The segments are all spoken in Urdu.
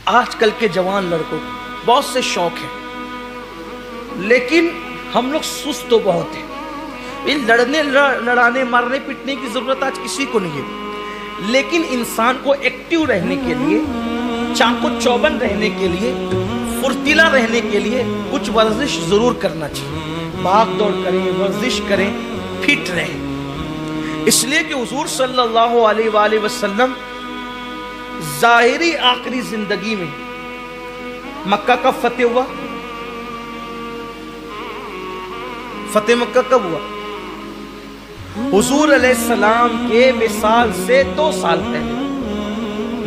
آج کل کے جوان لڑکوں کو بہت سے شوق ہیں، لیکن ہم لوگ سست تو بہت ہیں۔ لڑانے مارنے پیٹنے کی ضرورت آج کسی کو نہیں ہے، لیکن انسان کو ایکٹیو رہنے کے لیے، چاق و چوبند رہنے کے لیے، فرتیلا رہنے کے لیے کچھ ورزش ضرور کرنا چاہیے۔ بھاگ دوڑ کریں، ورزش کریں، فٹ رہیں۔ اس لیے کہ حضور صلی اللہ علیہ وآلہ وسلم ظاہری آخری زندگی میں مکہ کا فتح ہوا۔ فتح مکہ کب ہوا؟ حضور علیہ السلام کے وصال سے 2 سال پہلے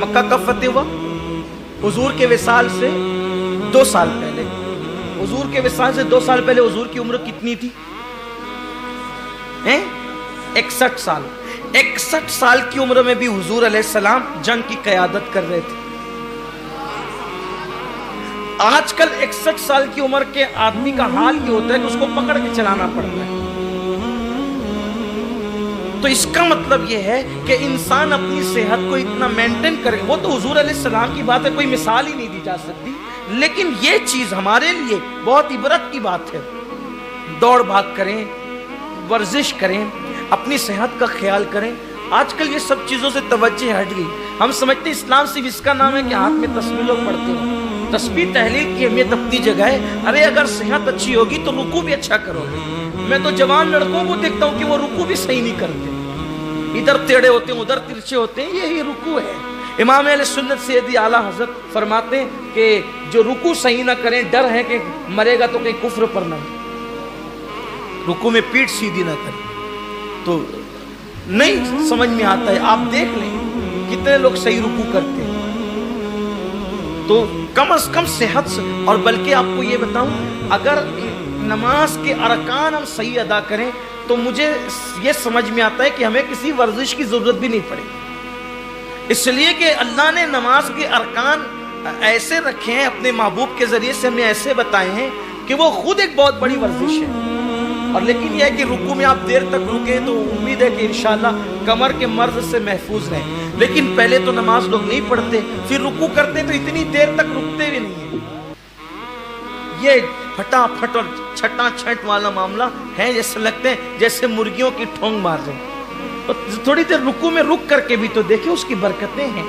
مکہ کا فتح ہوا۔ حضور کے وصال سے 2 سال پہلے، حضور کے وصال سے 2 سال پہلے حضور کی عمر کتنی تھی؟ 61 سال۔ 61 سال کی عمر میں بھی حضور علیہ السلام جنگ کی قیادت کر رہے تھے۔ آج کل 61 سال کی عمر کے آدمی کا حال یہ ہوتا ہے کہ اس کو پکڑ کے چلانا پڑتا ہے۔ تو اس کا مطلب یہ ہے کہ انسان اپنی صحت کو اتنا مینٹین کرے، وہ تو حضور علیہ السلام کی بات ہے، کوئی مثال ہی نہیں دی جا سکتی، لیکن یہ چیز ہمارے لیے بہت عبرت کی بات ہے۔ دوڑ بھاگ کریں، ورزش کریں، اپنی صحت کا خیال کریں۔ آج کل یہ سب چیزوں سے توجہ ہٹ گئی۔ ہم سمجھتے ہیں اسلام صرف اس کا نام ہے کہ ہاتھ میں تسبیح لوگ پڑھتے ہیں۔ تسبیح تحلیل کی اہمیت اپنی جگہ ہے۔ ارے اگر صحت اچھی ہوگی تو رکوع بھی اچھا کرو گے۔ میں تو جوان لڑکوں کو دیکھتا ہوں کہ وہ رکوع بھی صحیح نہیں کرتے، ادھر ٹیڑھے ہوتے ہیں، ادھر ترچھے ہوتے ہیں۔ یہی رکوع ہے۔ امام اہل سنت سیدی اعلیٰ حضرت فرماتے ہیں کہ جو رکوع صحیح نہ کریں، ڈر ہے کہ مرے گا تو کہیں کفر پر نہ، رکوع میں پیٹھ سیدھی نہ کریں تو نہیں سمجھ میں آتا ہے۔ آپ دیکھ لیں کتنے لوگ صحیح رکوع کرتے ہیں۔ تو کم از کم صحت سے، اور بلکہ آپ کو یہ بتاؤں، اگر نماز کے ارکان ہم صحیح ادا کریں تو مجھے یہ سمجھ میں آتا ہے کہ ہمیں کسی ورزش کی ضرورت بھی نہیں پڑے گی، اس لیے کہ اللہ نے نماز کے ارکان ایسے رکھے ہیں، اپنے محبوب کے ذریعے سے ہمیں ایسے بتائے ہیں کہ وہ خود ایک بہت بڑی ورزش ہے۔ اور لیکن یہ ہے کہ رکوع میں آپ دیر تک رکیں تو امید ہے کہ انشاءاللہ کمر کے مرض سے محفوظ رہیں۔ لیکن پہلے تو نماز لوگ نہیں پڑھتے، پھر رکوع کرتے تو اتنی دیر تک رکتے بھی نہیں ہیں۔ یہ پھٹا پھٹ اور چھٹا چھٹ والا معاملہ ہے، جیسے لگتے ہیں جیسے مرغیوں کی ٹھونگ مار رہے ہیں۔ تھوڑی دیر رکوع میں رک کر کے بھی تو دیکھیں، اس کی برکتیں ہیں۔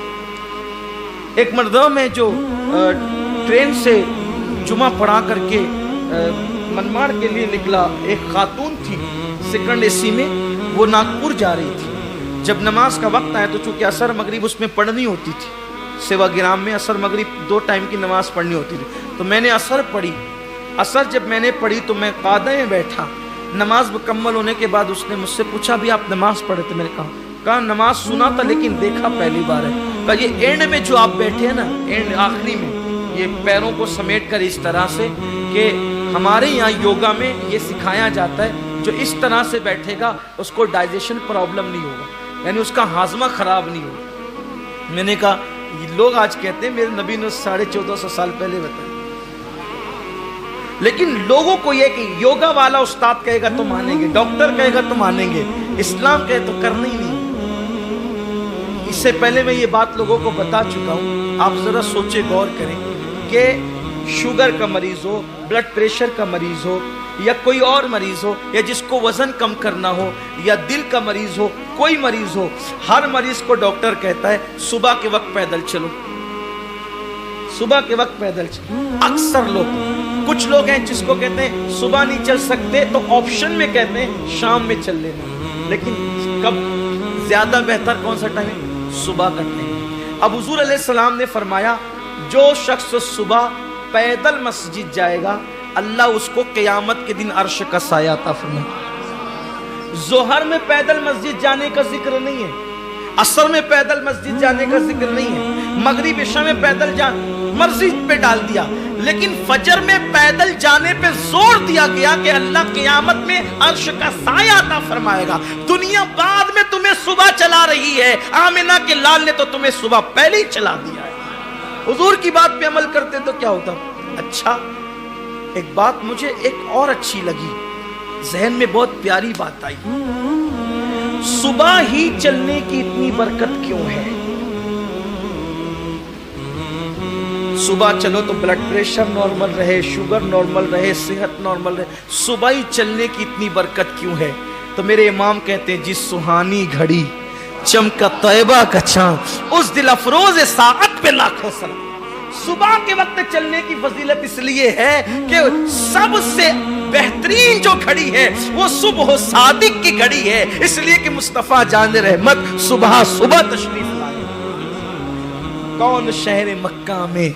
ایک مرتبہ میں جو ٹرین سے جمعہ پڑھا کر کے منماڑ کے لیے نکلا، ایک خاتون تھی سیکنڈ اے سی میں، وہ ناگپور جا رہی تھی۔ جب نماز کا وقت آیا تو چونکہ عصر مغرب اس میں پڑھنی ہوتی تھی، سیوا گرام میں عصر مغرب 2 ٹائم کی نماز پڑھنی ہوتی تھی، تو میں نے عصر پڑھی۔ عصر جب میں نے پڑھی تو میں قعدے میں بیٹھا۔ نماز مکمل ہونے کے بعد اس نے مجھ سے پوچھا بھی آپ نماز پڑھے تھے؟ میں نے کہا نماز سنا تھا لیکن دیکھا پہلی بار ہے۔ کہا یہ اینڈ میں جو آپ بیٹھے ہیں نا، اینڈ آخری میں، یہ پیروں کو سمیٹ کر اس طرح سے، کہ ہمارے یہاں یوگا میں یہ سکھایا جاتا ہے جو اس طرح سے بیٹھے گا اس کو ڈائجیشن پرابلم نہیں ہوگا، یعنی اس کا ہاضمہ خراب نہیں ہوگا۔ میں نے کہا لوگ آج کہتے ہیں میرے نبی نے 1450 سال پہلے بتایا، لیکن لوگوں کو یہ کہ یوگا والا استاد کہے گا تو مانیں گے، ڈاکٹر کہے گا تو مانیں گے، اسلام کہے تو کرنا ہی نہیں۔ اس سے پہلے میں یہ بات لوگوں کو بتا چکا ہوں، آپ ذرا سوچے غور کریں کہ شوگر کا مریض ہو، بلڈ پریشر کا مریض ہو، یا کوئی اور مریض ہو، یا جس کو وزن کم کرنا ہو، یا دل کا مریض ہو، کوئی مریض ہو، ہر مریض کو ڈاکٹر کہتا ہے صبح کے وقت پیدل چلو، صبح کے وقت پیدل چلو۔ اکثر لوگ، کچھ لوگ ہیں جس کو کہتے ہیں صبح نہیں چل سکتے تو آپشن میں کہتے ہیں شام میں چل لینا، لیکن کب زیادہ بہتر کون سا ٹائم ہے؟ صبح کا ٹائم۔ اب حضور علیہ السلام نے فرمایا جو شخص صبح پیدل مسجد جائے گا اللہ اس کو قیامت کے دن عرش کا سایہ عطا فرمائے۔ ظہر میں پیدل مسجد جانے کا ذکر نہیں ہے، عصر میں پیدل مسجد جانے کا ذکر نہیں ہے، مغرب عشاء میں پیدل مرضی پہ ڈال دیا، لیکن فجر میں پیدل جانے پہ زور دیا گیا کہ اللہ قیامت میں عرش کا سایہ عطا فرمائے گا۔ دنیا بعد میں تمہیں صبح چلا رہی ہے، آمنہ کے لال نے تو تمہیں صبح پہلے ہی چلا دیا ہے۔ حضور کی بات پہ عمل کرتے تو کیا ہوتا؟ اچھا ایک بات مجھے ایک اور اچھی لگی، ذہن میں بہت پیاری بات آئی، صبح ہی چلنے کی اتنی برکت کیوں ہے؟ صبح چلو تو بلڈ پریشر نارمل رہے، شوگر نارمل رہے، صحت نارمل رہے. صبح ہی چلنے کی اتنی برکت کیوں ہے؟ تو میرے امام کہتے ہیں جس سہانی گھڑی چمکا طیبہ کا چاند، اس دل افروز ساعت پہ لاکھوں سلام. صبح کے وقت چلنے کی فضیلت اس لیے ہے کہ سب سے بہترین جو گھڑی ہے وہ صبح صادق کی گھڑی ہے، اس لیے کہ مصطفیٰ جان رحمت صبح صبح تشریف لائے. کون شہر مکہ میں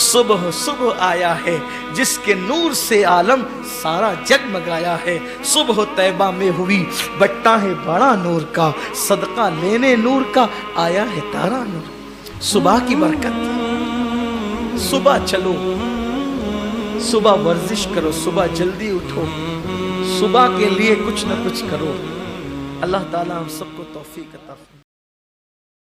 صبح صبح آیا ہے، جس کے نور سے عالم سارا جگمگایا ہے. صبح طیبہ میں ہوئی بٹا ہے بڑا نور کا، صدقہ لینے نور کا آیا ہے تارا نور. صبح کی برکت. صبح چلو، صبح ورزش کرو، صبح جلدی اٹھو، صبح کے لیے کچھ نہ کچھ کرو. اللہ تعالیٰ ہم سب کو توفیق عطا فرمائے.